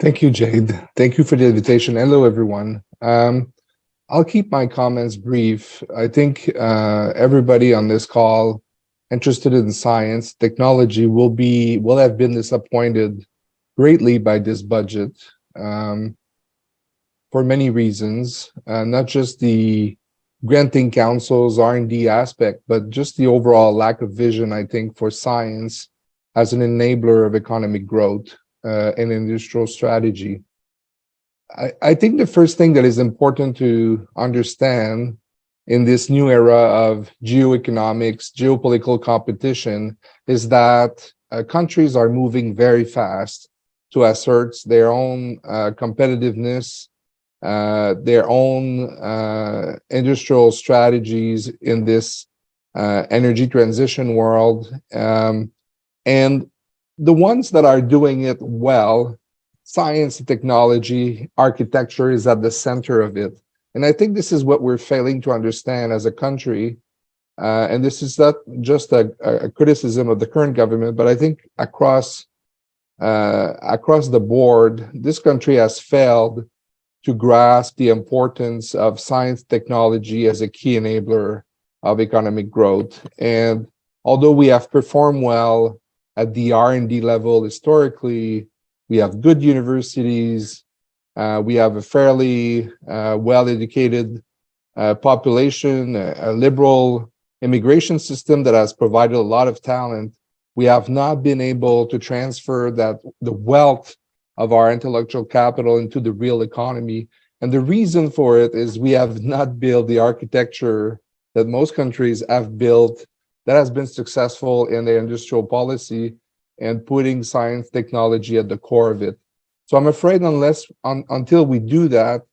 Thank you, Jade. Thank you for the invitation. Hello, everyone. I'll keep my comments brief. I think everybody on this call interested in science, technology will have been disappointed greatly by this budget for many reasons, not just the granting council's R&D aspect, but just the overall lack of vision, I think, for science as an enabler of economic growth and industrial strategy. I think the first thing that is important to understand in this new era of geoeconomics, geopolitical competition, is that countries are moving very fast to assert their own competitiveness, their own industrial strategies in this energy transition world. And the ones that are doing it well, science, technology, architecture is at the center of it. And I think this is what we're failing to understand as a country. And this is not just a criticism of the current government, but I think across the board, this country has failed to grasp the importance of science technology as a key enabler of economic growth. And although we have performed well at the R&D level historically, we have good universities, we have a fairly well-educated population, a liberal immigration system that has provided a lot of talent. We have not been able to transfer the wealth of our intellectual capital into the real economy. And the reason for it is we have not built the architecture that most countries have built that has been successful in their industrial policy and putting science technology at the core of it. So I'm afraid until we do that,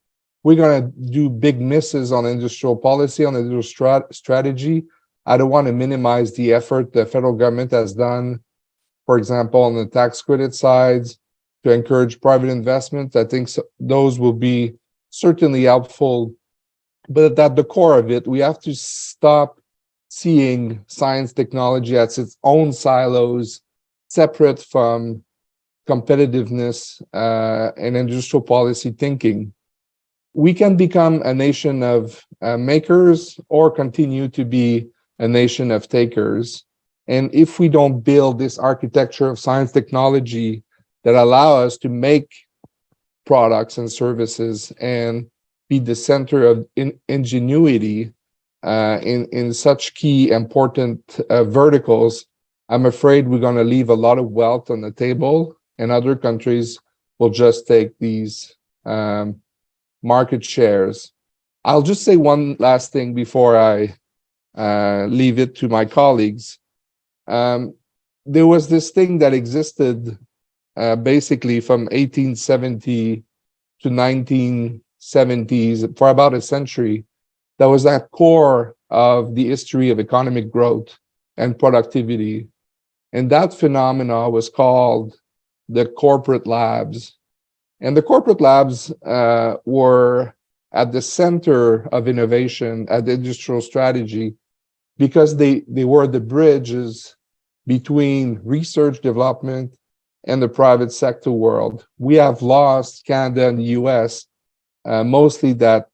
we're going to do big misses on industrial policy, on industrial strategy. I don't want to minimize the effort the federal government has done, for example, on the tax credit sides, to encourage private investment. I think those will be certainly helpful. But at the core of it, we have to stop seeing science technology as its own silos, separate from competitiveness and industrial policy thinking. We can become a nation of makers or continue to be a nation of takers. And if we don't build this architecture of science technology that allow us to make products and services and be the center of ingenuity in such key important verticals, I'm afraid we're going to leave a lot of wealth on the table, and other countries will just take these market shares. I'll just say one last thing before I leave it to my colleagues. There was this thing that existed basically from 1870 to 1970s for about a century. That was at core of the history of economic growth and productivity. And that phenomena was called the corporate labs. And the corporate labs were at the center of innovation, at the industrial strategy, because they were the bridges between research development and the private sector world. We have lost, Canada and the US, mostly that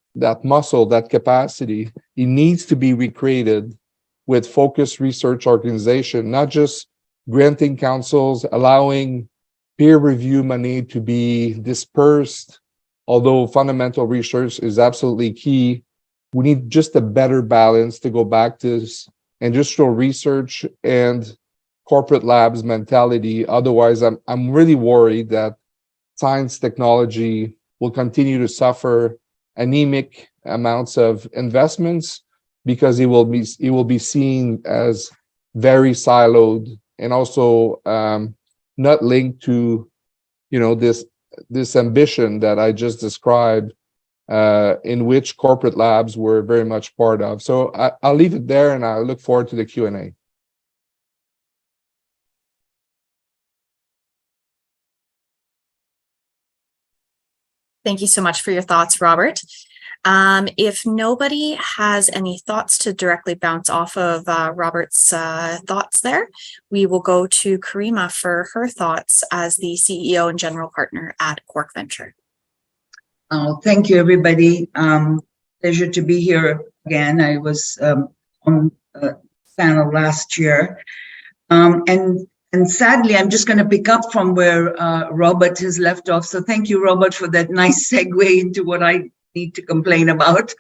muscle, that capacity. It needs to be recreated with focused research organization, not just granting councils, allowing peer review money to be dispersed. Although fundamental research is absolutely key, we need just a better balance to go back to industrial research and corporate labs mentality. Otherwise, I'm really worried that science technology will continue to suffer anemic amounts of investments because it will be seen as very siloed and also not linked to this ambition that I just described, in which corporate labs were very much part of. So I'll leave it there, and I look forward to the Q&A. Thank you so much for your thoughts, Robert. If nobody has any thoughts to directly bounce off of Robert's thoughts there, we will go to Karimah for her thoughts as the CEO and general partner at Quark Venture. Thank you, everybody. Pleasure to be here again. I was on a panel last year. And sadly, I'm just going to pick up from where Robert has left off. So thank you, Robert, for that nice segue into what I need to complain about.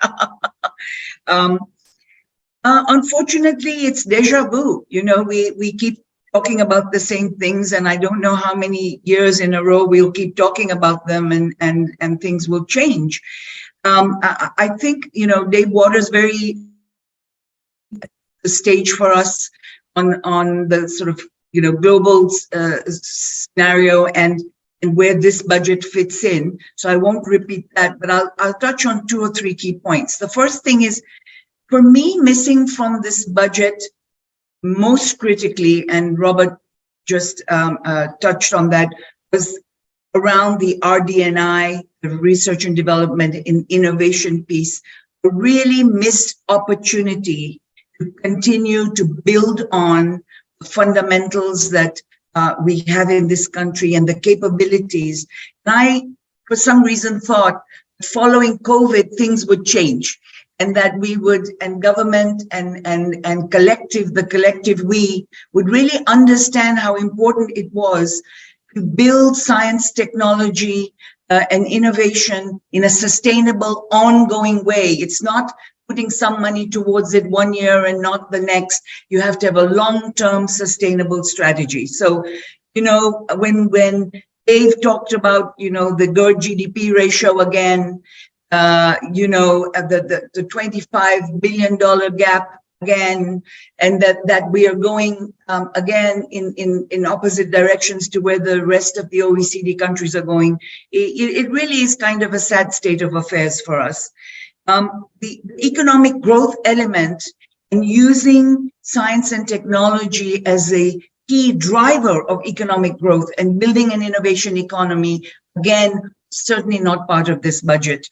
Unfortunately, it's deja vu. You know, we keep talking about the same things, and I don't know how many years in a row we'll keep talking about them, and things will change. I think, you know, Dave Waters very the stage for us on the sort of, you know, global scenario and where this budget fits in. So I won't repeat that, but I'll touch on 2 or 3 key points. The first thing is, for me, missing from this budget most critically, and Robert just touched on that, was around the RD&I, the research and development in innovation piece, a really missed opportunity to continue to build on the fundamentals that we have in this country and the capabilities. And I, for some reason, thought following COVID, things would change, and that we would, and government and collective, the collective we, would really understand how important it was to build science, technology, and innovation in a sustainable, ongoing way. It's not putting some money towards it one year and not the next. You have to have a long-term sustainable strategy. So, you know, when Dave talked about, you know, the GERD GDP ratio again, you know, the $25 billion gap again, and that we are going again in opposite directions to where the rest of the OECD countries are going, it really is kind of a sad state of affairs for us. The economic growth element and using science and technology as a key driver of economic growth and building an innovation economy, again, certainly not part of this budget.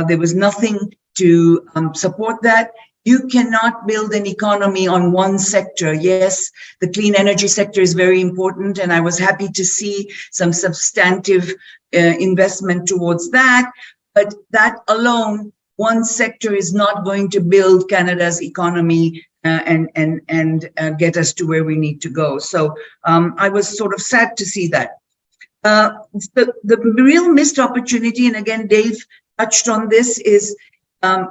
There was nothing to support that. You cannot build an economy on one sector. Yes, the clean energy sector is very important, and I was happy to see some substantive investment towards that. But that alone, one sector is not going to build Canada's economy and get us to where we need to go. So I was sort of sad to see that. The real missed opportunity, and again, Dave touched on this, is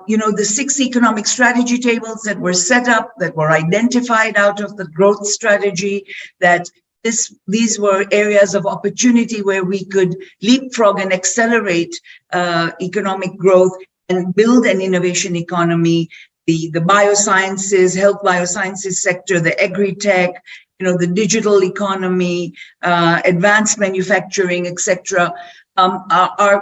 you know, the 6 economic strategy tables that were set up, that were identified out of the growth strategy, that these were areas of opportunity where we could leapfrog and accelerate economic growth and build an innovation economy. The biosciences, health biosciences sector, the agri-tech, you know, the digital economy, advanced manufacturing, etc.,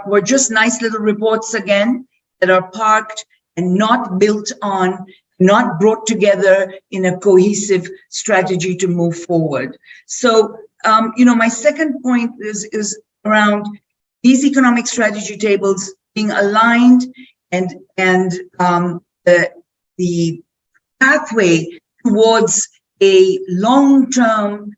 were just nice little reports again that are parked and not built on, not brought together in a cohesive strategy to move forward. So, you know, my second point is around these economic strategy tables being aligned and the pathway towards a long-term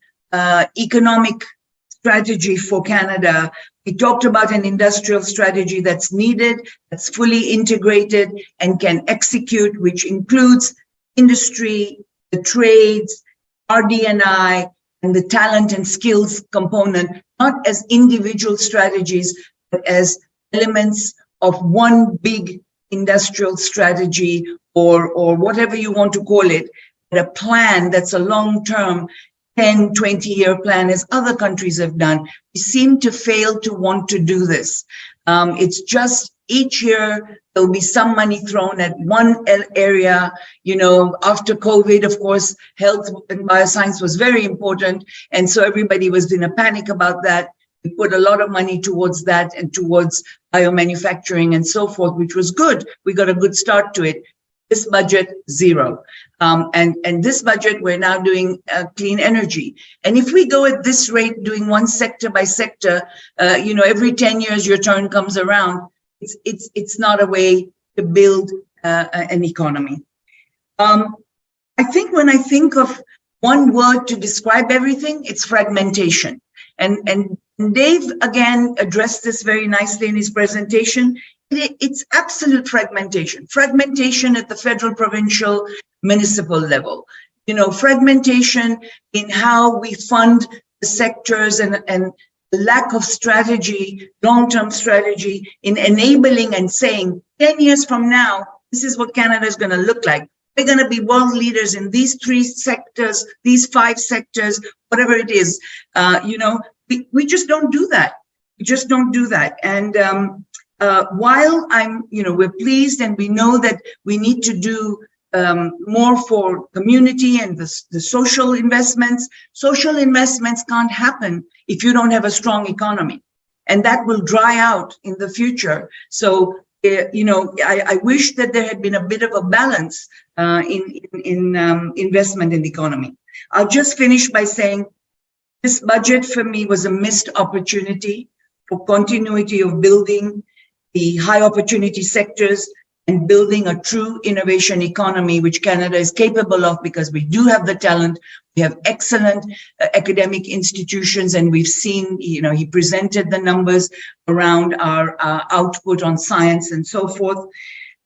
economic strategy for Canada. We talked about an industrial strategy that's needed, that's fully integrated and can execute, which includes industry, the trades, RD&I, and the talent and skills component, not as individual strategies, but as elements of one big industrial strategy or whatever you want to call it, but a plan that's a long-term 10, 20-year plan, as other countries have done. We seem to fail to want to do this. It's just each year there'll be some money thrown at one area. You know, after COVID, of course, health and bioscience was very important. And so everybody was in a panic about that. We put a lot of money towards that and towards biomanufacturing and so forth, which was good. We got a good start to it. This budget, zero. And this budget, we're now doing clean energy. And if we go at this rate, doing one sector by sector, you know, every 10 years your turn comes around, it's not a way to build an economy. I think when I think of one word to describe everything, it's fragmentation. And Dave, again, addressed this very nicely in his presentation. It's absolute fragmentation. Fragmentation at the federal, provincial, municipal level. Fragmentation in how we fund the sectors and the lack of strategy, long-term strategy in enabling and saying 10 years from now, this is what Canada is going to look like. We're going to be world leaders in these 3 sectors, these 5 sectors, whatever it is. We just don't do that. We just don't do that. And while we're pleased and we know that we need to do more for community and the social investments can't happen if you don't have a strong economy. And that will dry out in the future. So, I wish that there had been a bit of a balance in investment in the economy. I'll just finish by saying this budget for me was a missed opportunity for continuity of building the high opportunity sectors and building a true innovation economy, which Canada is capable of because we do have the talent. We have excellent academic institutions, and we've seen, he presented the numbers around our output on science and so forth.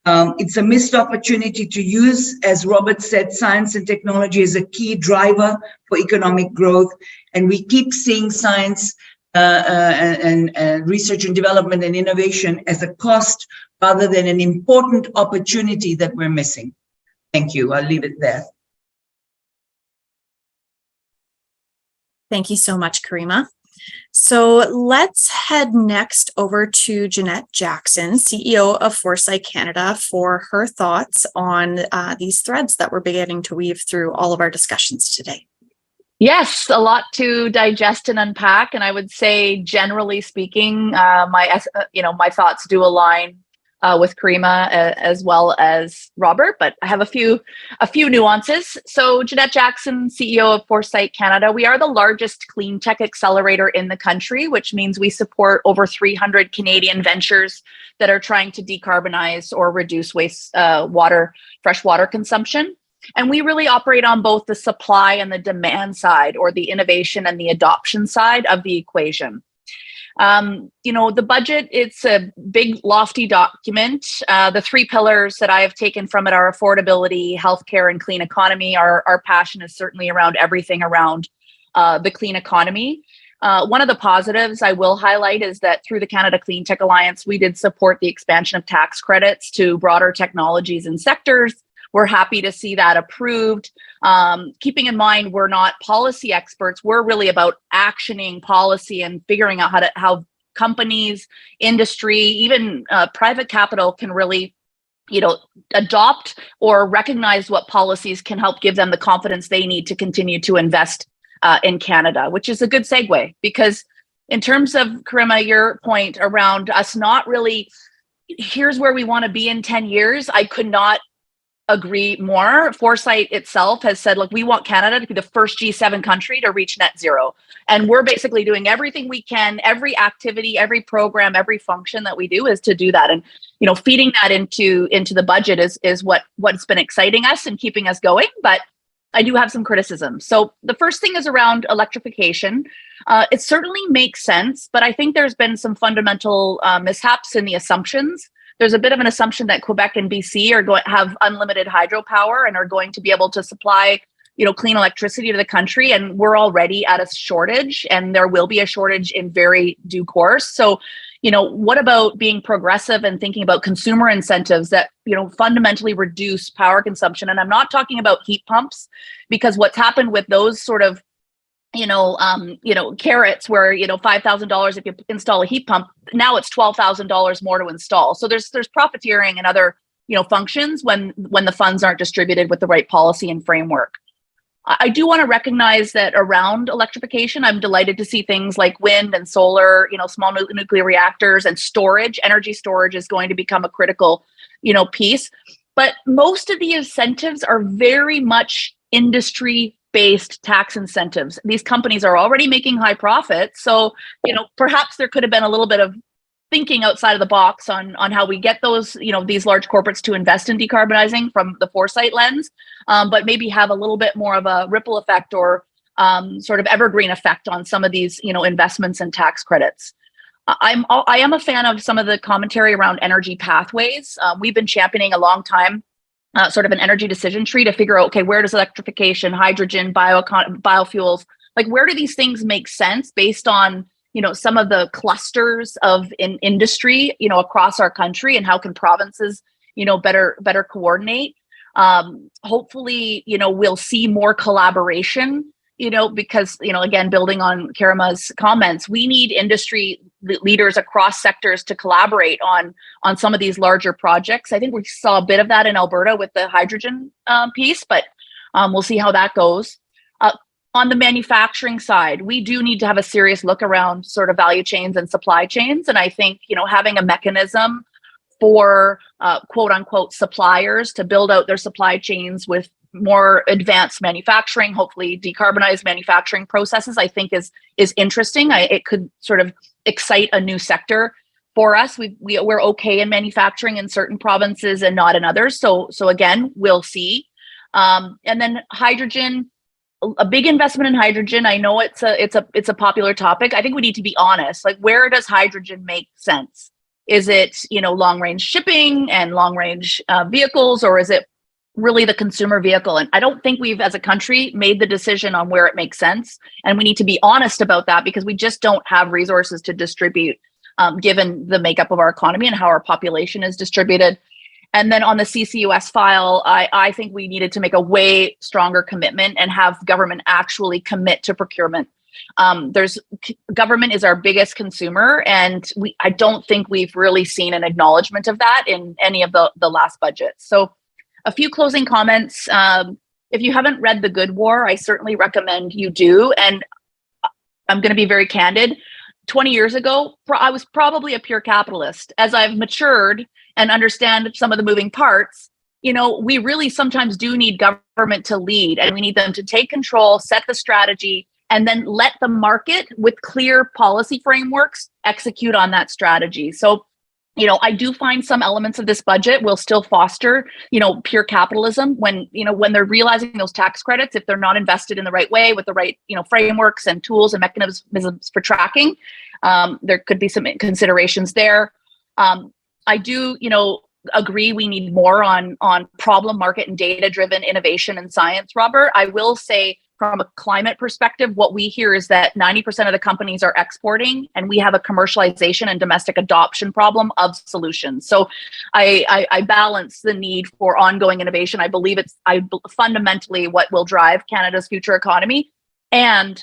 It's a missed opportunity to use, as Robert said, science and technology as a key driver for economic growth. And we keep seeing science and research and development and innovation as a cost rather than an important opportunity that we're missing. Thank you. I'll leave it there. Thank you so much, Karimah. So let's head next over to Jeanette Jackson, CEO of Foresight Canada, for her thoughts on these threads that we're beginning to weave through all of our discussions today. Yes, a lot to digest and unpack. And I would say, generally speaking, my thoughts do align with Karimah as well as Robert, but I have a few nuances. So Jeanette Jackson, CEO of Foresight Canada, we are the largest clean tech accelerator in the country, which means we support over 300 Canadian ventures that are trying to decarbonize or reduce fresh water consumption. And we really operate on both the supply and the demand side, or the innovation and the adoption side of the equation. The budget, it's a big, lofty document. The 3 pillars that I have taken from it are affordability, healthcare, and clean economy. Our passion is certainly around everything around the clean economy. One of the positives I will highlight is that through the Canada Clean Tech Alliance, we did support the expansion of tax credits to broader technologies and sectors. We're happy to see that approved. Keeping in mind, we're not policy experts. We're really about actioning policy and figuring out how companies, industry, even private capital can really, adopt or recognize what policies can help give them the confidence they need to continue to invest in Canada, which is a good segue. Because in terms of, Karimah, your point around us not really, here's where we want to be in 10 years, I could not agree more. Foresight itself has said, look, we want Canada to be the first G7 country to reach net zero. And we're basically doing everything we can, every activity, every program, every function that we do is to do that. And, feeding that into the budget is what's been exciting us and keeping us going. But I do have some criticism. So the first thing is around electrification. It certainly makes sense, but I think there's been some fundamental mishaps in the assumptions. There's a bit of an assumption that Quebec and BC are going to have unlimited hydropower and are going to be able to supply, clean electricity to the country. And we're already at a shortage, and there will be a shortage in very due course. So, what about being progressive and thinking about consumer incentives that, fundamentally reduce power consumption? And I'm not talking about heat pumps, because what's happened with those sort of carrots where, $5,000 if you install a heat pump, now it's $12,000 more to install. So there's profiteering and other, functions when the funds aren't distributed with the right policy and framework. I do want to recognize that around electrification, I'm delighted to see things like wind and solar, small nuclear reactors and storage. Energy storage is going to become a critical, piece. But most of the incentives are very much industry-based tax incentives. These companies are already making high profits. So, perhaps there could have been a little bit of thinking outside of the box on how we get those, these large corporates to invest in decarbonizing from the Foresight lens, but maybe have a little bit more of a ripple effect or sort of evergreen effect on some of these, investments and tax credits. I am a fan of some of the commentary around energy pathways. We've been championing a long time, sort of an energy decision tree to figure out, okay, where does electrification, hydrogen, biofuels, like where do these things make sense based on, some of the clusters of industry, across our country, and how can provinces, better coordinate. Hopefully, we'll see more collaboration, because, again, building on Karimah's comments, we need industry leaders across sectors to collaborate on some of these larger projects. I think we saw a bit of that in Alberta with the hydrogen piece, but we'll see how that goes. On the manufacturing side, we do need to have a serious look around sort of value chains and supply chains. And I think, having a mechanism for quote unquote suppliers to build out their supply chains with more advanced manufacturing, hopefully decarbonized manufacturing processes, I think is interesting. It could sort of excite a new sector for us. We're okay in manufacturing in certain provinces and not in others. So again, we'll see. And then hydrogen, a big investment in hydrogen. I know it's a popular topic. I think we need to be honest. Like, where does hydrogen make sense? Is it, long range shipping and long range vehicles, or is it really the consumer vehicle? And I don't think we've, as a country, made the decision on where it makes sense. And we need to be honest about that, because we just don't have resources to distribute, given the makeup of our economy and how our population is distributed. And then on the CCUS file, I think we needed to make a way stronger commitment and have government actually commit to procurement. Government is our biggest consumer, and I don't think we've really seen an acknowledgement of that in any of the last budgets. So a few closing comments. If you haven't read The Good War, I certainly recommend you do. And I'm going to be very candid. 20 years ago, I was probably a pure capitalist. As I've matured and understand some of the moving parts, we really sometimes do need government to lead, and we need them to take control, set the strategy, and then let the market with clear policy frameworks execute on that strategy. So, I do find some elements of this budget will still foster, pure capitalism when they're realizing those tax credits, if they're not invested in the right way with the right, frameworks and tools and mechanisms for tracking, there could be some considerations there. I do, agree we need more on problem, market, and data-driven innovation and science, Robert. I will say, from a climate perspective, what we hear is that 90% of the companies are exporting, and we have a commercialization and domestic adoption problem of solutions. So I balance the need for ongoing innovation. I believe it's fundamentally what will drive Canada's future economy. And,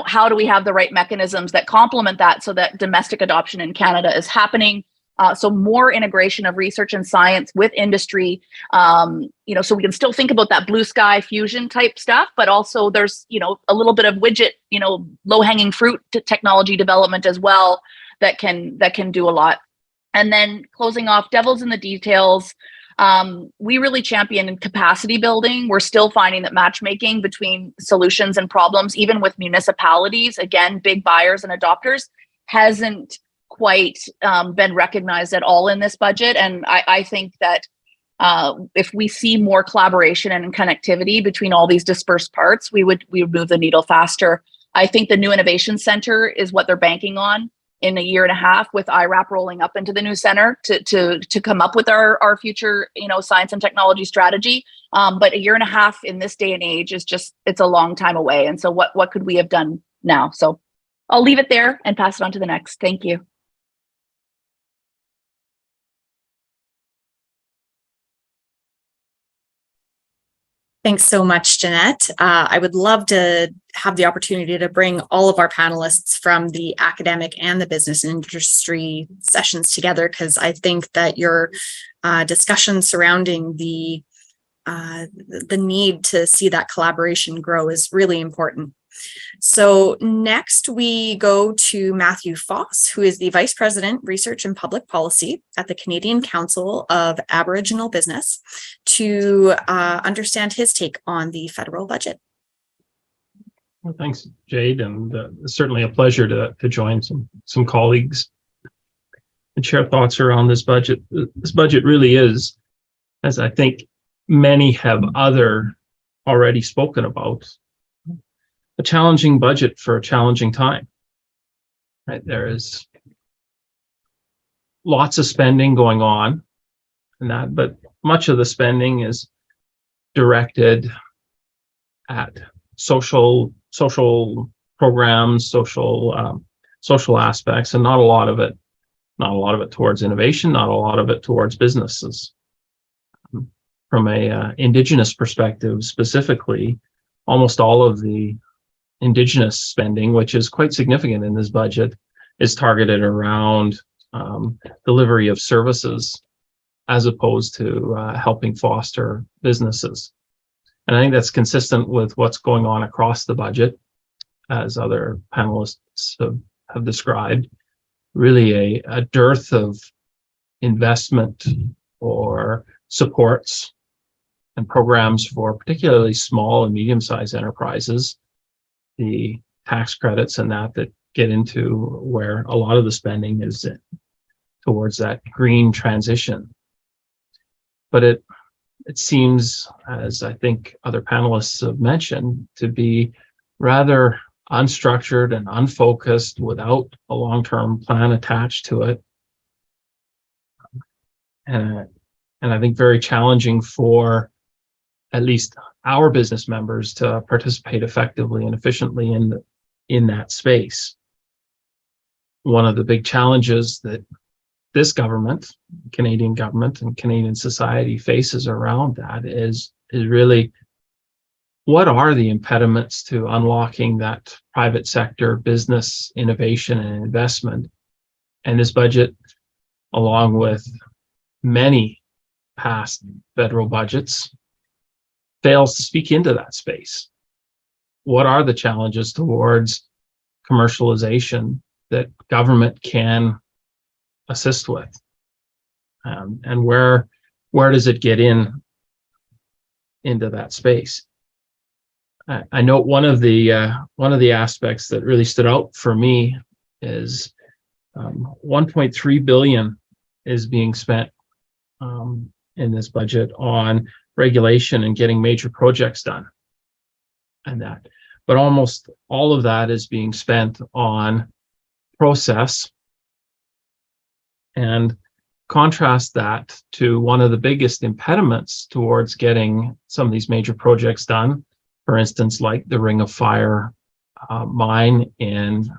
how do we have the right mechanisms that complement that so that domestic adoption in Canada is happening? So more integration of research and science with industry, so we can still think about that blue sky fusion type stuff, but also there's, a little bit of widget, low hanging fruit technology development as well that can do a lot. And then closing off, devil's in the details. We really champion capacity building. We're still finding that matchmaking between solutions and problems, even with municipalities, again, big buyers and adopters, hasn't quite been recognized at all in this budget. And I think that if we see more collaboration and connectivity between all these dispersed parts, we would move the needle faster. I think the new innovation center is what they're banking on in a year and a half, with IRAP rolling up into the new center to come up with our future, science and technology strategy. But a year and a half in this day and age is it's a long time away. And so what could we have done now? So I'll leave it there and pass it on to the next. Thank you. Thanks so much, Jeanette. I would love to have the opportunity to bring all of our panelists from the academic and the business industry sessions together, because I think that your discussion surrounding the need to see that collaboration grow is really important. So next we go to Matthew Foss, who is the Vice President, Research and Public Policy at the Canadian Council of Aboriginal Business, to understand his take on the federal budget. Well, thanks, Jade, and certainly a pleasure to join some colleagues. share thoughts around this budget. This budget really is, as I think many have already spoken about, a challenging budget for a challenging time. Right? There is lots of spending going on, but much of the spending is directed at social programs, social aspects, and not a lot of it towards innovation, not a lot of it towards businesses. From a Indigenous perspective specifically, almost all of the Indigenous spending, which is quite significant in this budget, is targeted around delivery of services as opposed to helping foster businesses. And I think that's consistent with what's going on across the budget, as other panelists have described. Really a dearth of investment or supports and programs for particularly small and medium-sized enterprises, the tax credits and that get into where a lot of the spending is towards that green transition. But it seems, as I think other panelists have mentioned, to be rather unstructured and unfocused without a long-term plan attached to it. And I think very challenging for at least our business members to participate effectively and efficiently in that space. One of the big challenges that this government, Canadian government and Canadian society faces around that is really, what are the impediments to unlocking that private sector business innovation and investment? And this budget, along with many past federal budgets, fails to speak into that space. What are the challenges towards commercialization that government can assist with? And where does it get into that space? I know one of the aspects that really stood out for me is 1.3 billion is being spent in this budget on regulation and getting major projects done, but almost all of that is being spent on process. And contrast that to one of the biggest impediments towards getting some of these major projects done, for instance, like the Ring of Fire mine in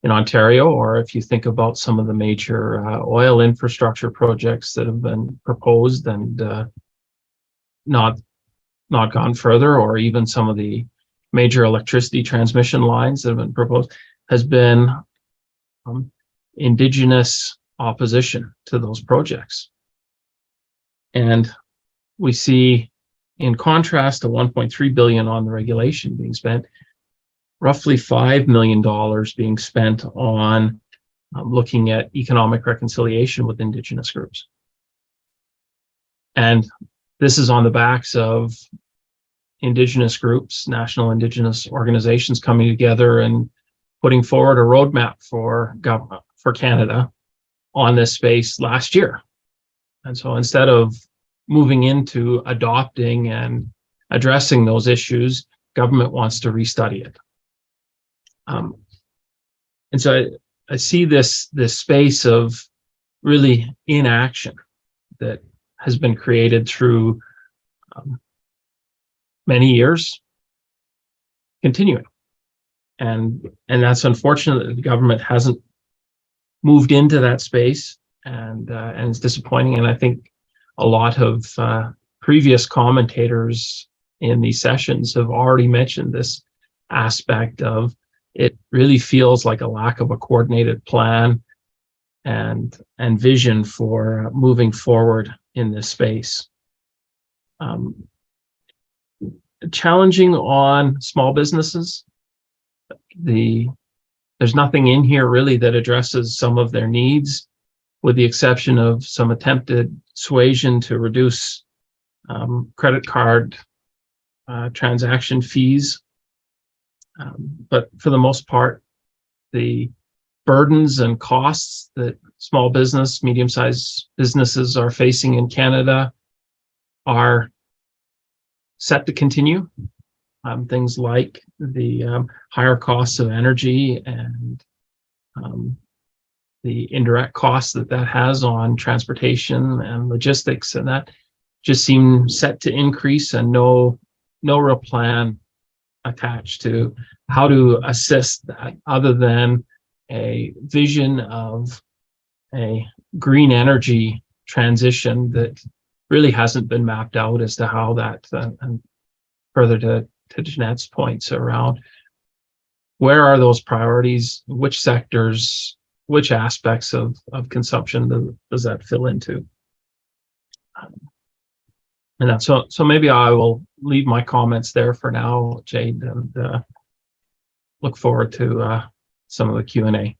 Ontario, or if you think about some of the major oil infrastructure projects that have been proposed and not gone further, or even some of the major electricity transmission lines that have been proposed, has been Indigenous opposition to those projects. And we see, in contrast to 1.3 billion on the regulation being spent, roughly $5 million being spent on looking at economic reconciliation with Indigenous groups. And this is on the backs of Indigenous groups, national Indigenous organizations coming together and putting forward a roadmap for government, for Canada on this space last year. And so instead of moving into adopting and addressing those issues, government wants to restudy it. And so I see this space of really inaction that has been created through many years continuing. And that's unfortunate that the government hasn't moved into that space, and it's disappointing. And I think a lot of previous commentators in these sessions have already mentioned this aspect of, it really feels like a lack of a coordinated plan and vision for moving forward in this space. Challenging on small businesses. There's nothing in here really that addresses some of their needs, with the exception of some attempted suasion to reduce credit card transaction fees. But for the most part, the burdens and costs that small business, medium-sized businesses are facing in Canada are set to continue. Things like the higher costs of energy and the indirect costs that has on transportation and logistics, and that just seem set to increase, and no real plan attached to how to assist that, other than a vision of a green energy transition that really hasn't been mapped out as to how that, and further to Jeanette's points around where are those priorities, which sectors, which aspects of consumption does that fill into? And that's so maybe I will leave my comments there for now, Jade, and look forward to some of the Q&A.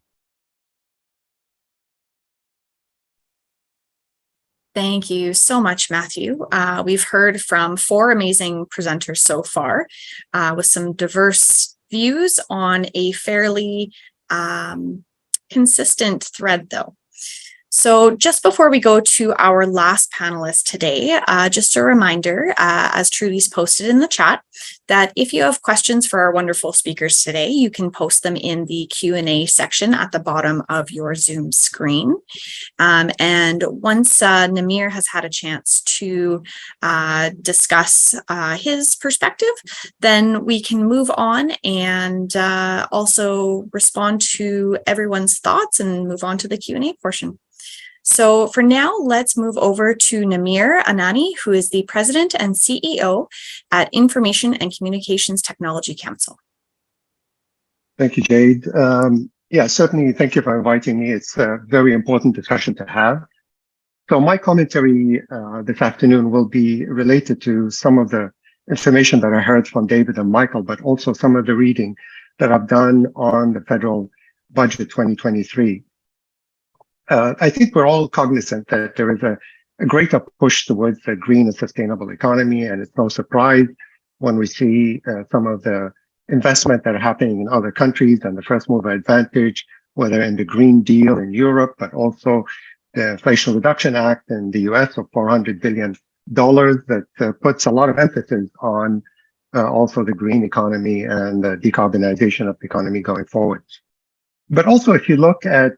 Thank you so much, Matthew. We've heard from 4 amazing presenters so far, with some diverse views on a fairly consistent thread, though. So just before we go to our last panelist today, just a reminder, as Trudy's posted in the chat, that if you have questions for our wonderful speakers today, you can post them in the Q&A section at the bottom of your Zoom screen. And once Namir has had a chance to discuss his perspective, then we can move on and also respond to everyone's thoughts and move on to the Q&A portion. So for now, let's move over to Namir Anani, who is the President and CEO at Information and Communications Technology Council. Thank you, Jade. Yeah, certainly. Thank you for inviting me. It's a very important discussion to have. So my commentary this afternoon will be related to some of the information that I heard from David and Michael, but also some of the reading that I've done on the federal budget 2023. I think we're all cognizant that there is a greater push towards a green and sustainable economy, and it's no surprise when we see some of the investment that are happening in other countries and the first mover advantage, whether in the Green Deal in Europe, but also the Inflation Reduction Act in the US of $400 billion that puts a lot of emphasis on also the green economy and the decarbonization of the economy going forward. But also, if you look at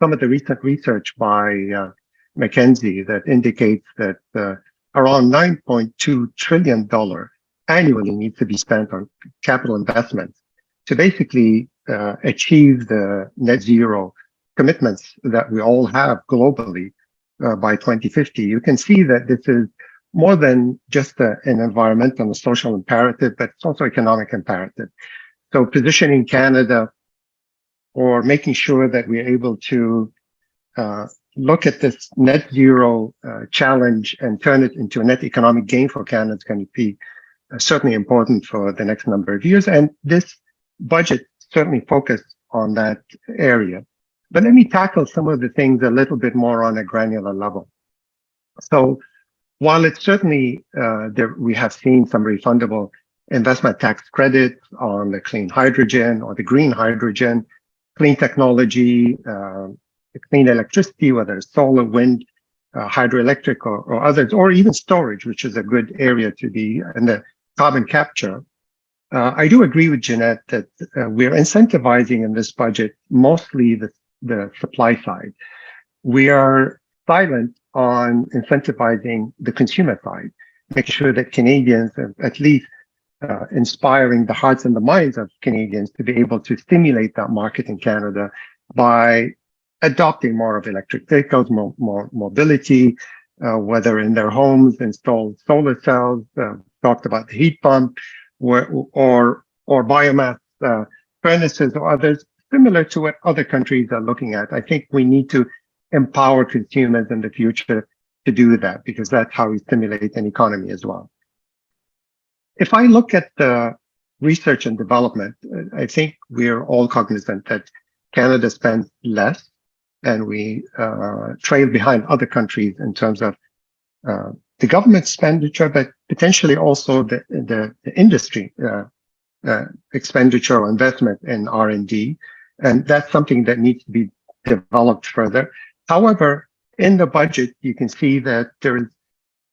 some of the recent research by McKinsey that indicates that around $9.2 trillion annually needs to be spent on capital investments to basically achieve the net zero commitments that we all have globally by 2050. You can see that this is more than just an environmental and social imperative, but it's also economic imperative. So positioning Canada, or making sure that we're able to look at this net zero challenge and turn it into a net economic gain for Canada is going to be certainly important for the next number of years. And this budget certainly focused on that area. But let me tackle some of the things a little bit more on a granular level. So while it's certainly we have seen some refundable investment tax credits on the clean hydrogen or the green hydrogen, clean technology, clean electricity, whether it's solar, wind, hydroelectric or others, or even storage, which is a good area to be in the carbon capture. I do agree with Jeanette that we're incentivizing in this budget mostly the supply side. We are silent on incentivizing the consumer side, making sure that Canadians, at least inspiring the hearts and the minds of Canadians to be able to stimulate that market in Canada by adopting more of electric vehicles, more mobility, whether in their homes, install solar cells, talked about the heat pump, or biomass furnaces or others, similar to what other countries are looking at. I think we need to empower consumers in the future to do that, because that's how we stimulate an economy as well. If I look at the research and development, I think we're all cognizant that Canada spends less and we trail behind other countries in terms of the government expenditure, but potentially also the industry expenditure or investment in R&D. And that's something that needs to be developed further. However, in the budget, you can see that there is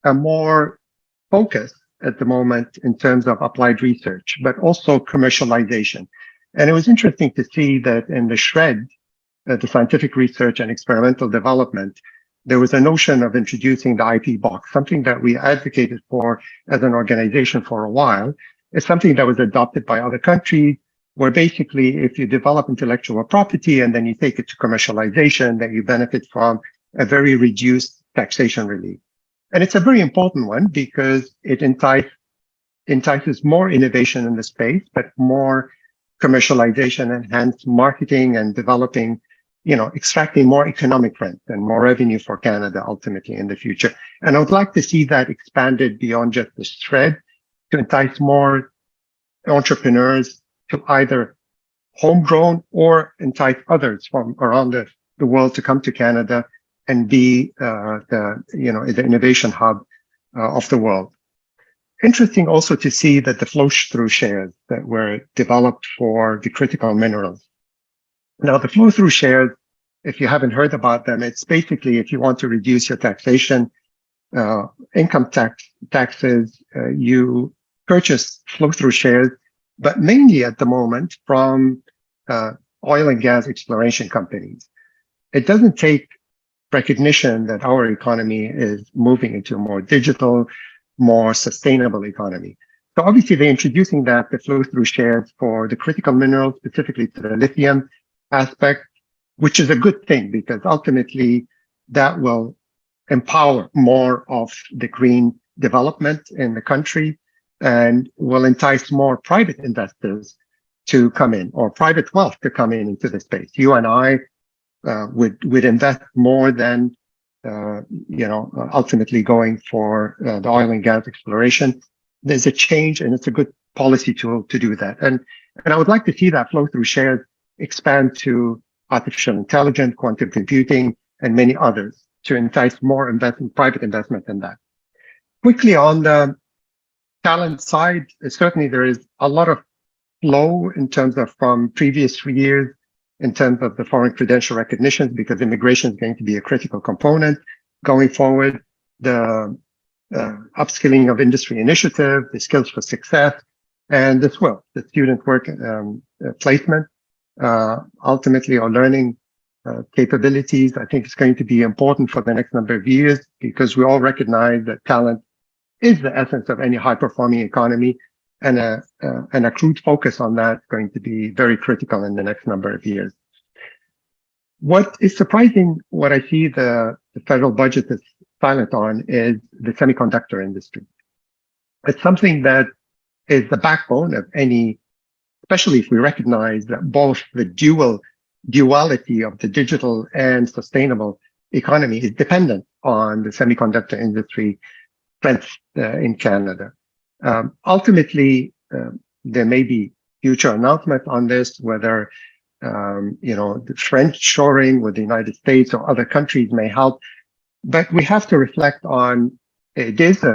a more focus at the moment in terms of applied research, but also commercialization. And it was interesting to see that in the shred, the scientific research and experimental development, there was a notion of introducing the IP box, something that we advocated for as an organization for a while. It's something that was adopted by other countries, where basically if you develop intellectual property and then you take it to commercialization, then you benefit from a very reduced taxation relief. And it's a very important one because it entices more innovation in the space, but more commercialization and hence marketing and developing, extracting more economic rent and more revenue for Canada ultimately in the future. And I would like to see that expanded beyond just the shred to entice more entrepreneurs to either homegrown or entice others from around the world to come to Canada and be the innovation hub of the world. Interesting also to see that the flow-through shares that were developed for the critical minerals. Now, the flow-through shares, if you haven't heard about them, it's basically if you want to reduce your taxation, income taxes, you purchase flow-through shares, but mainly at the moment from oil and gas exploration companies. It doesn't take recognition that our economy is moving into a more digital, more sustainable economy. So obviously they're introducing the flow-through shares for the critical minerals, specifically to the lithium aspect, which is a good thing because ultimately that will empower more of the green development in the country and will entice more private investors to come in or private wealth to come in into the space. You and I would invest more than ultimately going for the oil and gas exploration. There's a change and it's a good policy tool to do that. And I would like to see that flow through shares expand to artificial intelligence, quantum computing, and many others to entice more investment, private investment in that. Quickly on the talent side, certainly there is a lot of flow in terms of from previous years in terms of the foreign credential recognition, because immigration is going to be a critical component going forward. The upskilling of industry initiative, the skills for success, and as well, the student work placement, ultimately or learning capabilities. I think it's going to be important for the next number of years because we all recognize that talent is the essence of any high-performing economy, and an accrued focus on that is going to be very critical in the next number of years. What is surprising, what I see the federal budget is silent on, is the semiconductor industry. It's something that is the backbone of any, especially if we recognize that both the duality of the digital and sustainable economy is dependent on the semiconductor industry strength in Canada. Ultimately, there may be future announcements on this, whether the French shoring with the United States or other countries may help. But we have to reflect on it is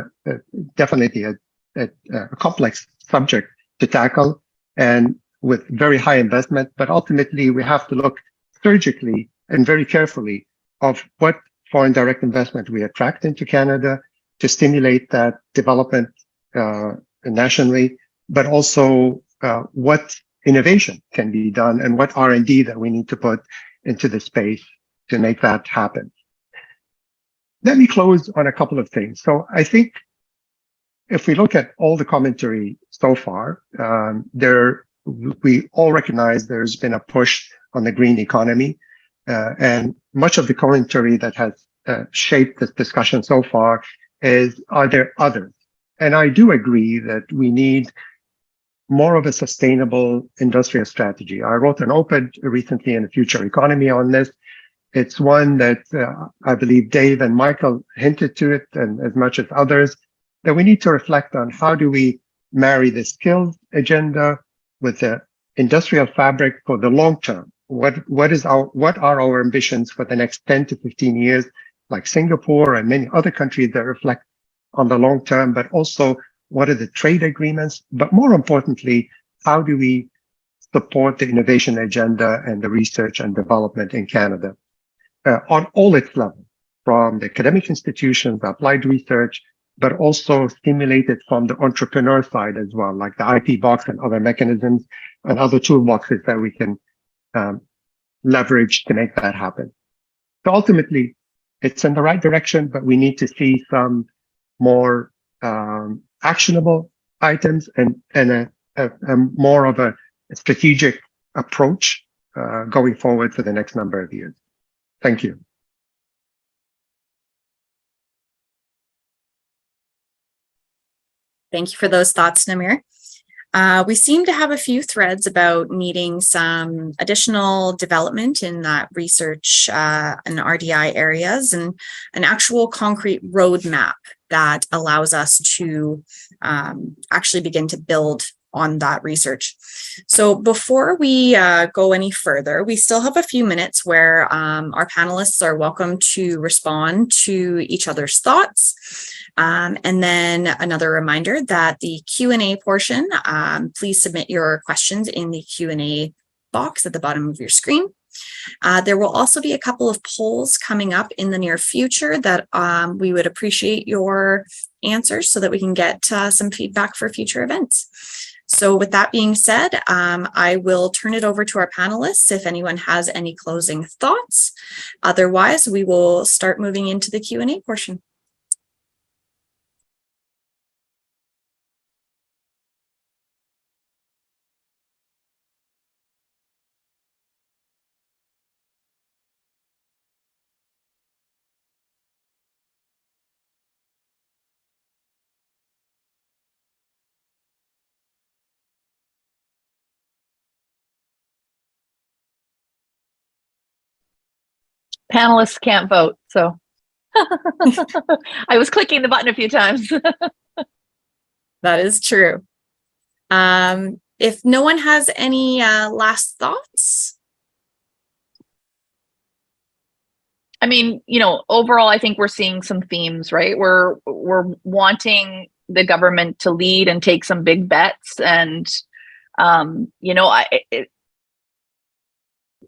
definitely a complex subject to tackle and with very high investment. But ultimately, we have to look surgically and very carefully of what foreign direct investment we attract into Canada to stimulate that development nationally, but also what innovation can be done and what R&D that we need to put into the space to make that happen. Let me close on a couple of things. So I think if we look at all the commentary so far, we all recognize there's been a push on the green economy, and much of the commentary that has shaped this discussion so far is, are there others? And I do agree that we need more of a sustainable industrial strategy. I wrote an op-ed recently in the Future Economy on this. It's one that I believe Dave and Michael hinted to it, and as much as others, that we need to reflect on how do we marry the skills agenda with the industrial fabric for the long term. What are our ambitions for the next 10 to 15 years, like Singapore and many other countries that reflect on the long term, but also what are the trade agreements? But more importantly, how do we support the innovation agenda and the research and development in Canada on all its levels, from the academic institutions, applied research, but also stimulate it from the entrepreneur side as well, like the IP box and other mechanisms and other toolboxes that we can leverage to make that happen. So ultimately, it's in the right direction, but we need to see some more actionable items and a more of a strategic approach going forward for the next number of years. Thank you. Thank you for those thoughts, Namir. We seem to have a few threads about needing some additional development in that research and RDI areas and an actual concrete roadmap that allows us to actually begin to build on that research. So before we go any further, we still have a few minutes where our panelists are welcome to respond to each other's thoughts. And then another reminder that the Q&A portion, please submit your questions in the Q&A box at the bottom of your screen. There will also be a couple of polls coming up in the near future that we would appreciate your answers so that we can get some feedback for future events. So with that being said, I will turn it over to our panelists if anyone has any closing thoughts. Otherwise, we will start moving into the Q&A portion. Panelists can't vote, so I was clicking the button a few times. That is true. If no one has any last thoughts. I mean, you know, overall, I think we're seeing some themes, right? We're wanting the government to lead and take some big bets, and you know,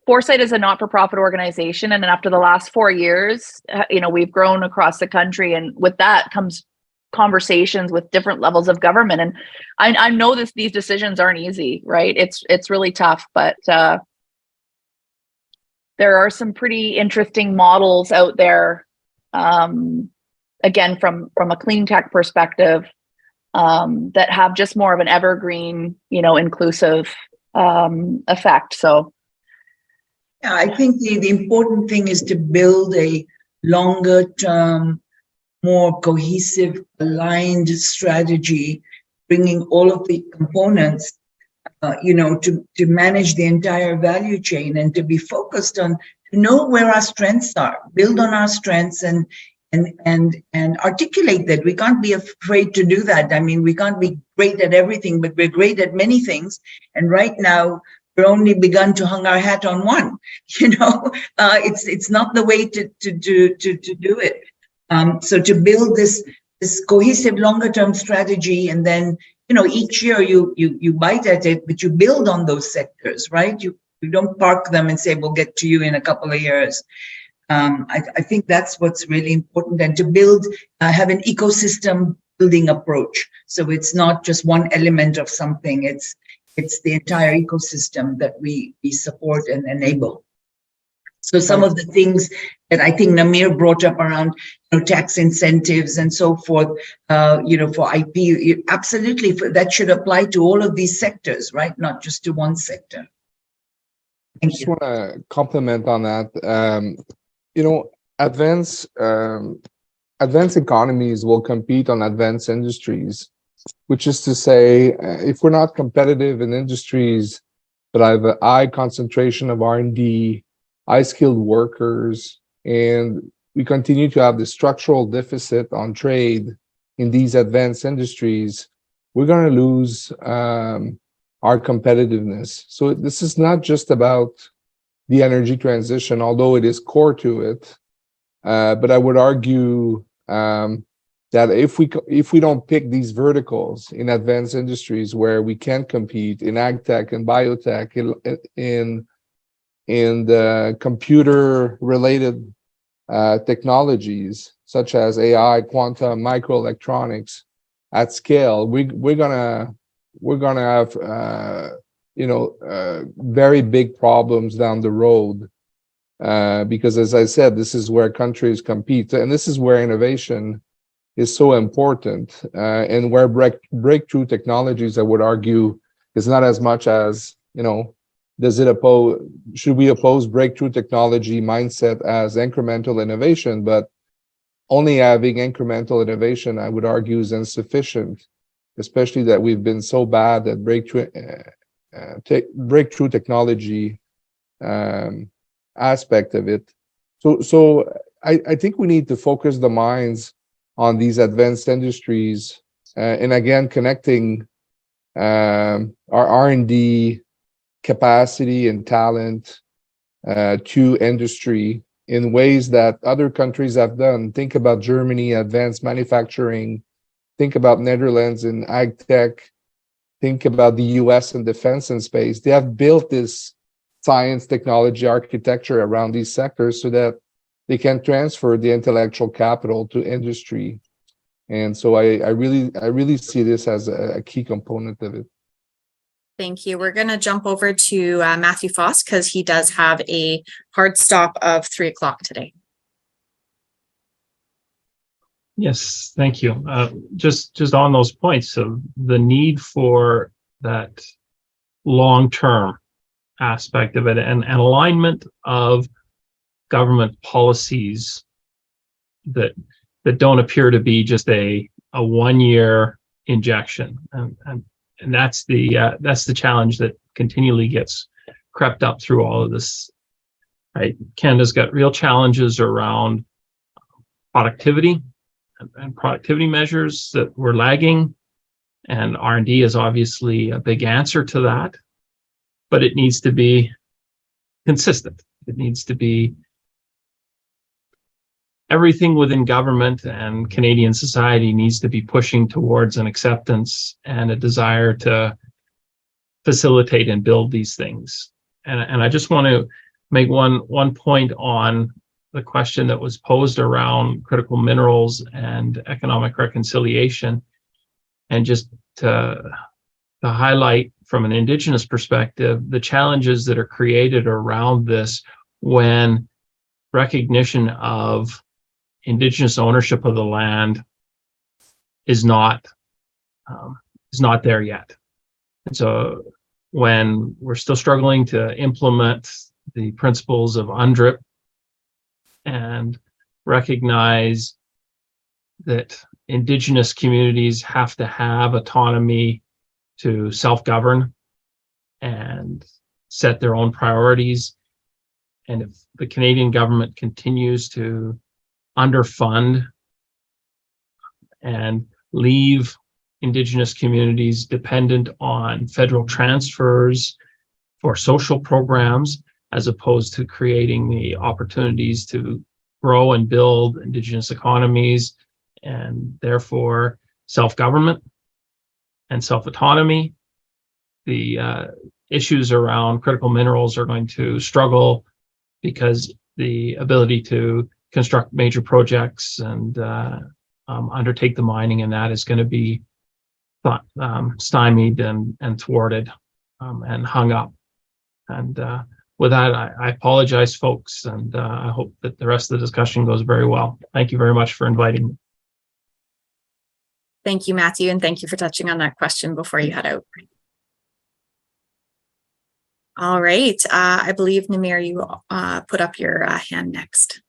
Foresight is a not-for-profit organization, and after the last 4 years, you know, we've grown across the country, and with that comes conversations with different levels of government. And I know these decisions aren't easy, right? It's really tough, but there are some pretty interesting models out there. Again, from a clean tech perspective, that have just more of an evergreen, you know, inclusive effect. So. Yeah, I think the important thing is to build a longer term, more cohesive, aligned strategy, bringing all of the components, you know, to manage the entire value chain and to be focused on, to know where our strengths are, build on our strengths and articulate that. We can't be afraid to do that. I mean, we can't be great at everything, but we're great at many things. And right now, we're only begun to hang our hat on one. You know, it's not the way to do it. So to build this cohesive longer term strategy, and then, you know, each year you bite at it, but you build on those sectors, right? You don't park them and say, we'll get to you in a couple of years. I think that's what's really important, and to build, have an ecosystem building approach. So it's not just one element of something, it's the entire ecosystem that we support and enable. So some of the things that I think Namir brought up around, you know, tax incentives and so forth, you know, for IP, absolutely, that should apply to all of these sectors, right? Not just to one sector. I just want to comment on that. You know, advanced economies will compete on advanced industries, which is to say, if we're not competitive in industries that have a high concentration of R&D, high skilled workers, and we continue to have the structural deficit on trade in these advanced industries, we're going to lose our competitiveness. So this is not just about the energy transition, although it is core to it. But I would argue that if we don't pick these verticals in advanced industries where we can compete in ag tech and biotech, in the computer related technologies such as AI, quantum, microelectronics at scale, we're gonna have very big problems down the road, because as I said, this is where countries compete, and this is where innovation is so important, and where breakthrough technologies, I would argue, is not as much as, should we oppose breakthrough technology mindset as incremental innovation? But only having incremental innovation, I would argue, is insufficient, especially that we've been so bad at breakthrough technology aspect of it. So I think we need to focus the minds on these advanced industries, and again, connecting our R&D capacity and talent to industry in ways that other countries have done. Think about Germany, advanced manufacturing. Think about Netherlands in ag tech. Think about the US in defense and space. They have built this science, technology, architecture around these sectors so that they can transfer the intellectual capital to industry. And so I really see this as a key component of it. Thank you. We're going to jump over to Matthew Foss because he does have a hard stop of 3 o'clock today. Yes, thank you. Just on those points of the need for that long-term aspect of it and alignment of government policies that don't appear to be just a 1-year injection, and that's the challenge that continually gets crept up through all of this. Right, Canada's got real challenges around productivity and productivity measures that we're lagging, and R&D is obviously a big answer to that, but it needs to be consistent. It needs to be everything within government and Canadian society needs to be pushing towards an acceptance and a desire to facilitate and build these things. And I just want to make one point on the question that was posed around critical minerals and economic reconciliation, and just to highlight from an Indigenous perspective the challenges that are created around this when recognition of Indigenous ownership of the land is not there yet. And so when we're still struggling to implement the principles of UNDRIP and recognize that Indigenous communities have to have autonomy to self-govern and set their own priorities, and if the Canadian government continues to underfund and leave Indigenous communities dependent on federal transfers for social programs, as opposed to creating the opportunities to grow and build Indigenous economies and therefore self-government and self-autonomy, the issues around critical minerals are going to struggle, because the ability to construct major projects and undertake the mining, and that is going to be stymied and thwarted and hung up. And with that, I apologize, folks, and I hope that the rest of the discussion goes very well. Thank you very much for inviting me. Thank you, Matthew, and thank you for touching on that question before you head out. All right, I believe, Namir, you put up your hand next.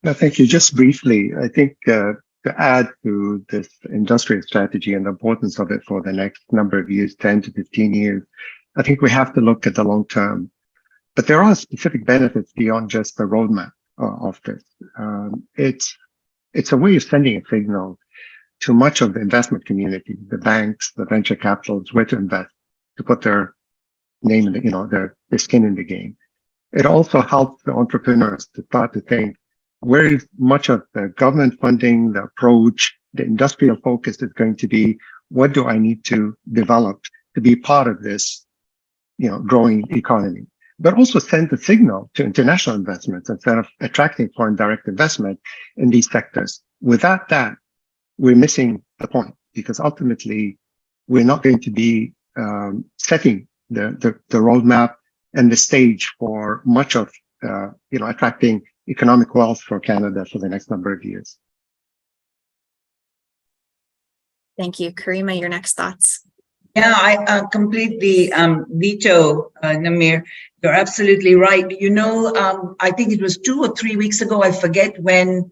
No, thank you. Just briefly, I think to add to this industrial strategy and the importance of it for the next number of years, 10 to 15 years, I think we have to look at the long term. But there are specific benefits beyond just the roadmap of this. It's a way of sending a signal to much of the investment community, the banks, the venture capitals, where to invest, to put their name in the, their skin in the game. It also helps the entrepreneurs to start to think where much of the government funding, the approach, the industrial focus is going to be. What do I need to develop to be part of this, growing economy? But also send a signal to international investments instead of attracting foreign direct investment in these sectors. Without that, we're missing the point, because ultimately we're not going to be setting the roadmap and the stage for much of attracting economic wealth for Canada for the next number of years. Thank you. Karimah, your next thoughts. Yeah, I completely veto, Namir. You're absolutely right. I think it was 2 or 3 weeks ago, I forget, when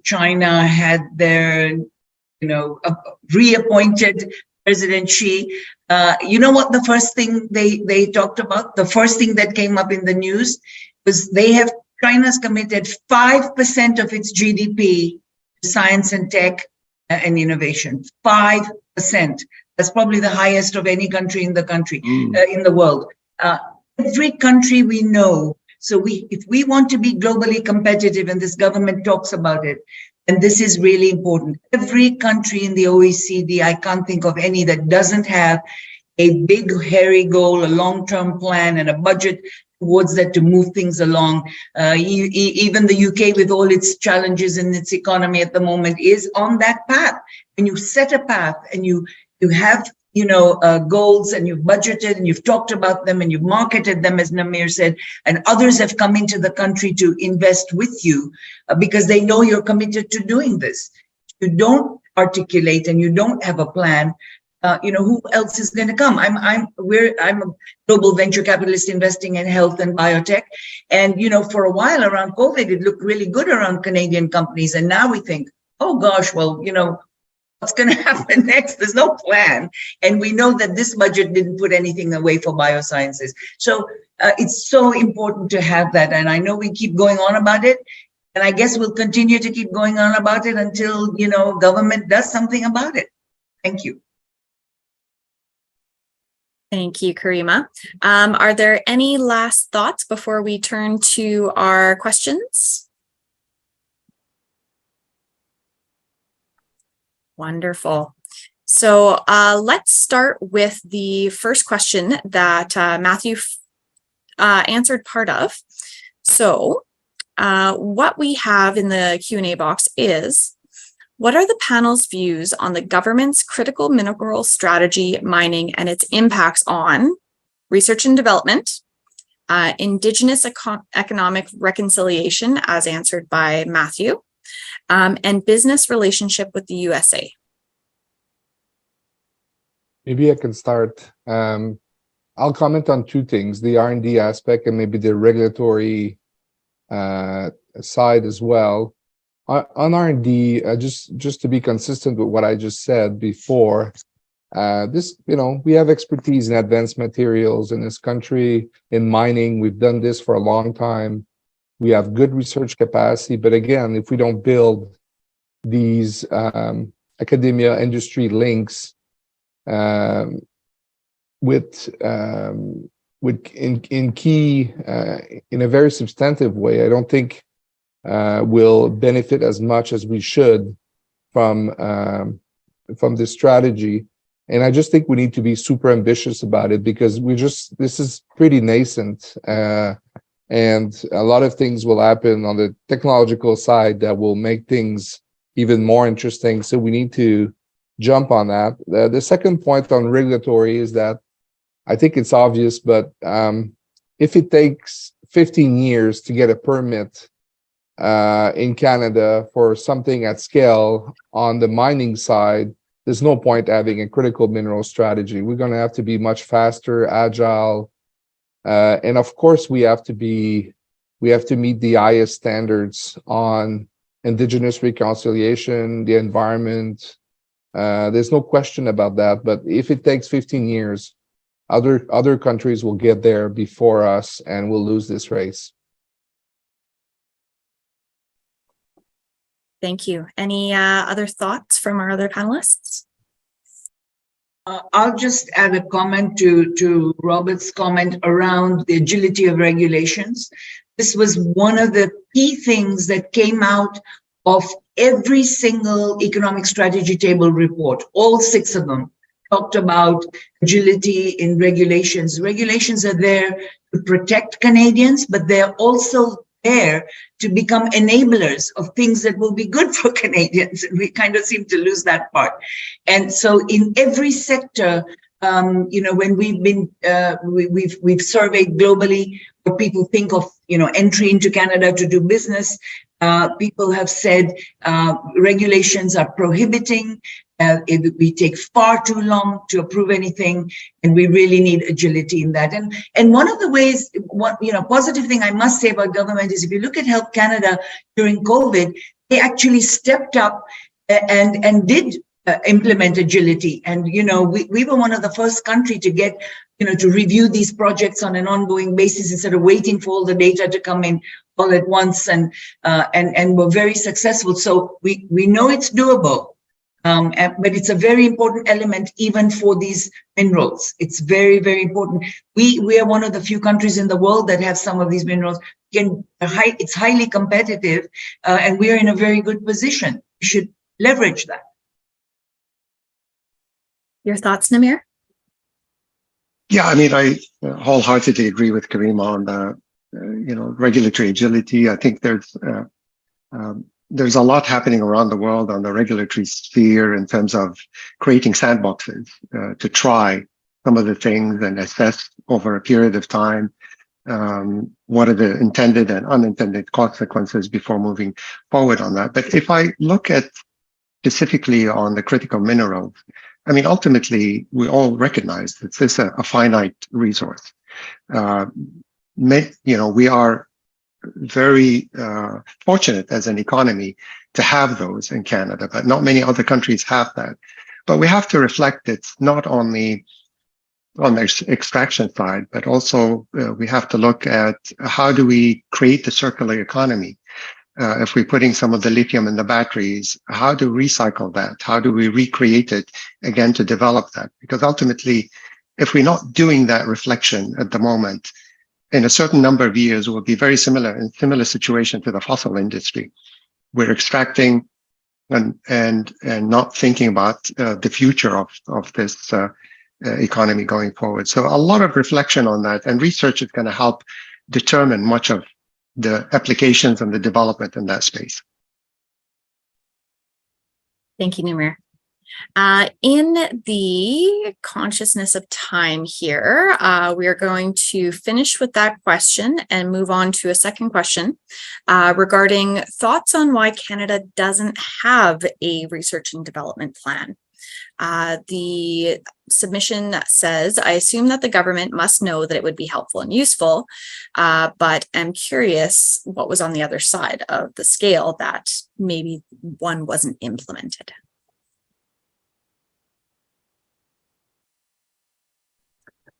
China had their, reappointed President Xi. You know what the first thing they talked about? The first thing that came up in the news was China's committed 5% of its GDP to science and tech and innovation. 5%. That's probably the highest of any country in the world. Every country we know. So if we want to be globally competitive, and this government talks about it, and this is really important. Every country in the OECD, I can't think of any that doesn't have a big, hairy goal, a long-term plan, and a budget towards that to move things along. Even the UK, with all its challenges in its economy at the moment, is on that path. When you set a path and you have goals, and you've budgeted and you've talked about them and you've marketed them, as Namir said, and others have come into the country to invest with you because they know you're committed to doing this. You don't articulate and you don't have a plan. Who else is going to come? I'm a global venture capitalist investing in health and biotech. And, for a while around COVID, it looked really good around Canadian companies. And now we think, oh gosh, well, what's going to happen next? There's no plan. And we know that this budget didn't put anything away for biosciences. So it's so important to have that. And I know we keep going on about it. And I guess we'll continue to keep going on about it until, government does something about it. Thank you. Thank you, Karimah. Are there any last thoughts before we turn to our questions? Wonderful. So let's start with the first question that Matthew answered part of. So what we have in the Q&A box is, what are the panel's views on the government's critical mineral strategy, mining, and its impacts on research and development, Indigenous economic reconciliation, as answered by Matthew, and business relationship with the USA? Maybe I can start. I'll comment on 2 things, the R&D aspect and maybe the regulatory side as well. On R&D, just to be consistent with what I just said before, we have expertise in advanced materials in this country, in mining. We've done this for a long time. We have good research capacity, but again, if we don't build these academia industry links in a very substantive way, I don't think will benefit as much as we should from this strategy. And I just think we need to be super ambitious about it, because this is pretty nascent, and a lot of things will happen on the technological side that will make things even more interesting. So we need to jump on that. The second point on regulatory is that I think it's obvious, but if it takes 15 years to get a permit in Canada for something at scale on the mining side, there's no point having a critical mineral strategy. We're going to have to be much faster, agile, and of course we have to meet the highest standards on Indigenous reconciliation, the environment. There's no question about that. But if it takes 15 years, other countries will get there before us, and we'll lose this race. Thank you. Any other thoughts from our other panelists? I'll just add a comment to Robert's comment around the agility of regulations. this was one of the key things that came out of every single economic strategy table report. All 6 of them talked about agility in regulations. Regulations are there to protect Canadians, but they're also there to become enablers of things that will be good for Canadians. And we kind of seem to lose that part. And so in every sector, when we've been, we've surveyed globally what people think of, entry into Canada to do business. People have said regulations are prohibiting. We take far too long to approve anything, and we really need agility in that. And one of the ways, positive thing I must say about government is if you look at Health Canada during COVID, they actually stepped up and did implement agility. And, we were one of the first country to get, to review these projects on an ongoing basis instead of waiting for all the data to come in all at once, and were very successful. So we know it's doable. But it's a very important element even for these minerals. It's very, very important. We are one of the few countries in the world that have some of these minerals. It's highly competitive, and we are in a very good position. We should leverage that. Your thoughts, Namir? Yeah, I mean, I wholeheartedly agree with Karimah on the, regulatory agility. I think there's a lot happening around the world on the regulatory sphere in terms of creating sandboxes to try some of the things and assess over a period of time what are the intended and unintended consequences before moving forward on that. But if I look at specifically on the critical minerals, I mean, ultimately, we all recognize that this is a finite resource. We are very fortunate as an economy to have those in Canada, but not many other countries have that. But we have to reflect it's not only on the extraction side, but also we have to look at how do we create the circular economy. If we're putting some of the lithium in the batteries, how do we recycle that? How do we recreate it again to develop that? Because ultimately, if we're not doing that reflection at the moment, in a certain number of years, we'll be very similar situation to the fossil industry. We're extracting and not thinking about the future of this economy going forward. So a lot of reflection on that, and research is going to help determine much of the applications and the development in that space. Thank you, Namir. In the consciousness of time here, we are going to finish with that question and move on to a second question regarding thoughts on why Canada doesn't have a research and development plan. The submission says, I assume that the government must know that it would be helpful and useful, but I'm curious what was on the other side of the scale that maybe one wasn't implemented.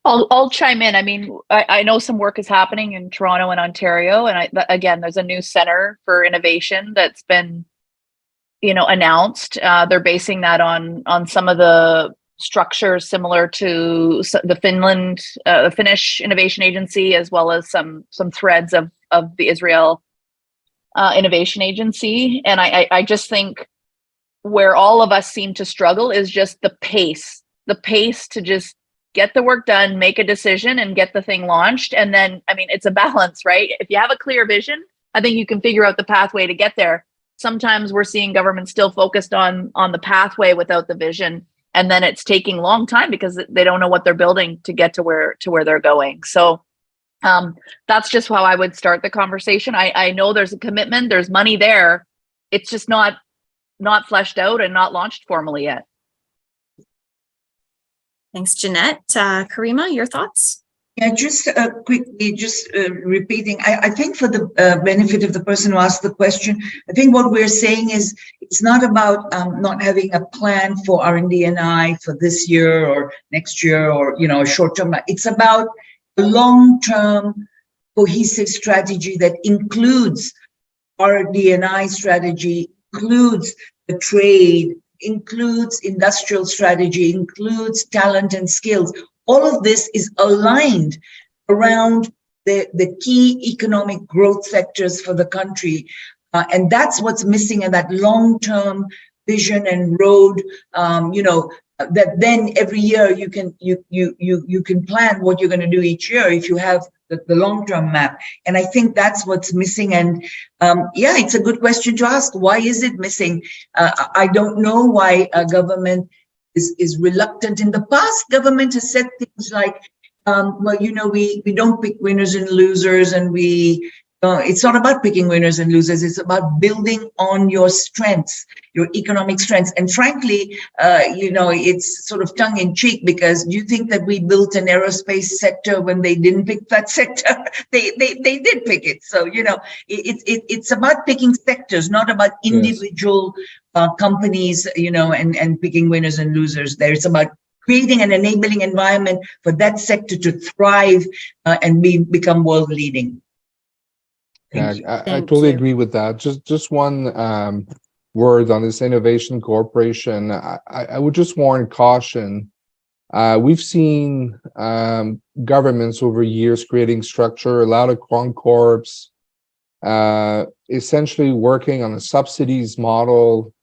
I'll chime in. I mean, I know some work is happening in Toronto and Ontario, and again, there's a new Center for Innovation that's been, announced. They're basing that on some of the structures similar to the Finnish Innovation Agency, as well as some threads of the Israel Innovation Agency. And I just think where all of us seem to struggle is just the pace to just get the work done, make a decision, and get the thing launched. And then, I mean, it's a balance, right? If you have a clear vision, I think you can figure out the pathway to get there. Sometimes we're seeing government still focused on the pathway without the vision, and then it's taking a long time because they don't know what they're building to get to where they're going. So that's just how I would start the conversation. I know there's a commitment, there's money there. It's just not fleshed out and not launched formally yet. Thanks, Jeanette. Karimah, your thoughts? Yeah, just quickly, repeating, I think for the benefit of the person who asked the question, I think what we're saying is it's not about not having a plan for R&D&I for this year or next year or, a short-term. It's about a long-term cohesive strategy that includes R&D&I strategy, includes the trade, includes industrial strategy, includes talent and skills. All of this is aligned around the key economic growth sectors for the country. And that's what's missing in that long-term vision and road, that then every year you can plan what you're going to do each year if you have the long-term map. And I think that's what's missing. And it's a good question to ask. Why is it missing? I don't know why government is reluctant. In the past, government has said things like, we don't pick winners and losers, and it's not about picking winners and losers. It's about building on your strengths, your economic strengths. And frankly, it's sort of tongue in cheek, because do you think that we built an aerospace sector when they didn't pick that sector? They did pick it. So, it's about picking sectors, not about individual companies, and picking winners and losers there. It's about creating an enabling environment for that sector to thrive and become world leading. Yeah, I totally agree with that. Just one word on this innovation corporation. I would just warn caution. We've seen governments over years creating structure, a lot of corps, essentially working on a subsidies model,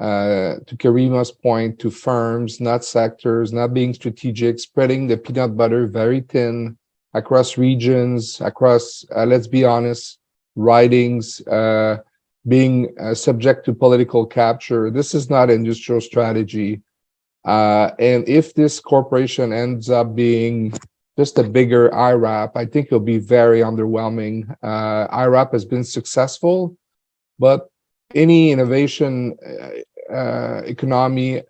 to Karimah's point, to firms, not sectors, not being strategic, spreading the peanut butter very thin across regions, across, let's be honest, ridings, being subject to political capture. This is not industrial strategy. And if this corporation ends up being just a bigger IRAP, I think it'll be very underwhelming. IRAP has been successful, but any innovation economy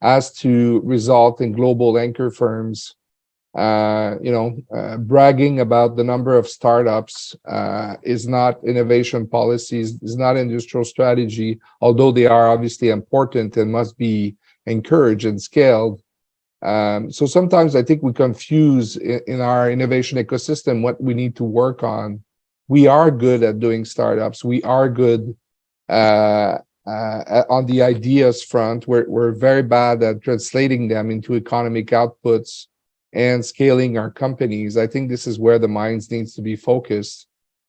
has to result in global anchor firms. Bragging about the number of startups is not innovation policies, is not industrial strategy, although they are obviously important and must be encouraged and scaled. So sometimes I think we confuse in our innovation ecosystem what we need to work on. We are good at doing startups. We are good on the ideas front. We're very bad at translating them into economic outputs and scaling our companies. I think this is where the minds needs to be focused.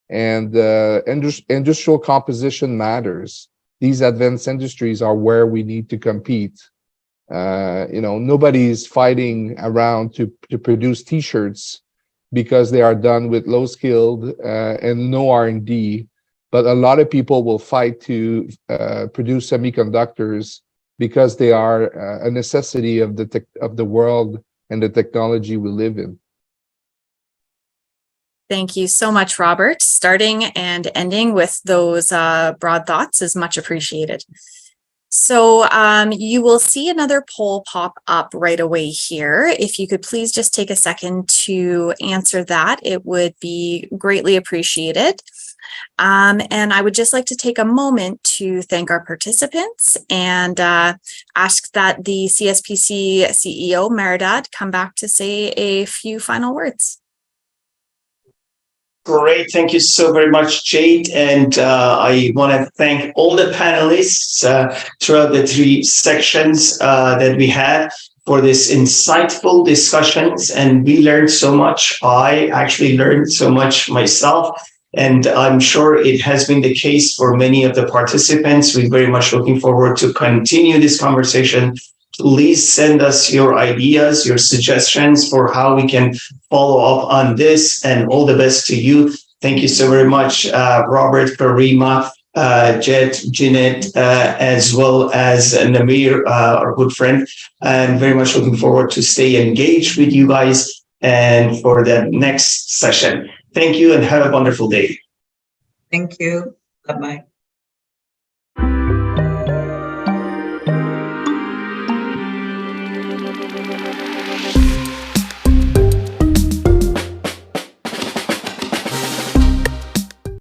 And industrial composition matters. These advanced industries are where we need to compete. Nobody's fighting around to produce T-shirts because they are done with low-skilled and no R&D. But a lot of people will fight to produce semiconductors because they are a necessity of the world and the technology we live in. Thank you so much, Robert. Starting and ending with those broad thoughts is much appreciated. So you will see another poll pop up right away here. If you could please just take a second to answer that, it would be greatly appreciated. And I would just like to take a moment to thank our participants and ask that the CSPC CEO, Mehrdad, come back to say a few final words. Great. Thank you so very much, Jade. And I want to thank all the panelists throughout the three sections that we had for this insightful discussions. And we learned so much. I actually learned so much myself. And I'm sure it has been the case for many of the participants. We're very much looking forward to continue this conversation. Please send us your ideas, your suggestions for how we can follow up on this, and all the best to you. Thank you so very much, Robert, Karimah, Jeanette, as well as Namir, our good friend, and very much looking forward to stay engaged with you guys and for the next session. Thank you and have a wonderful day. Thank you. Bye-bye.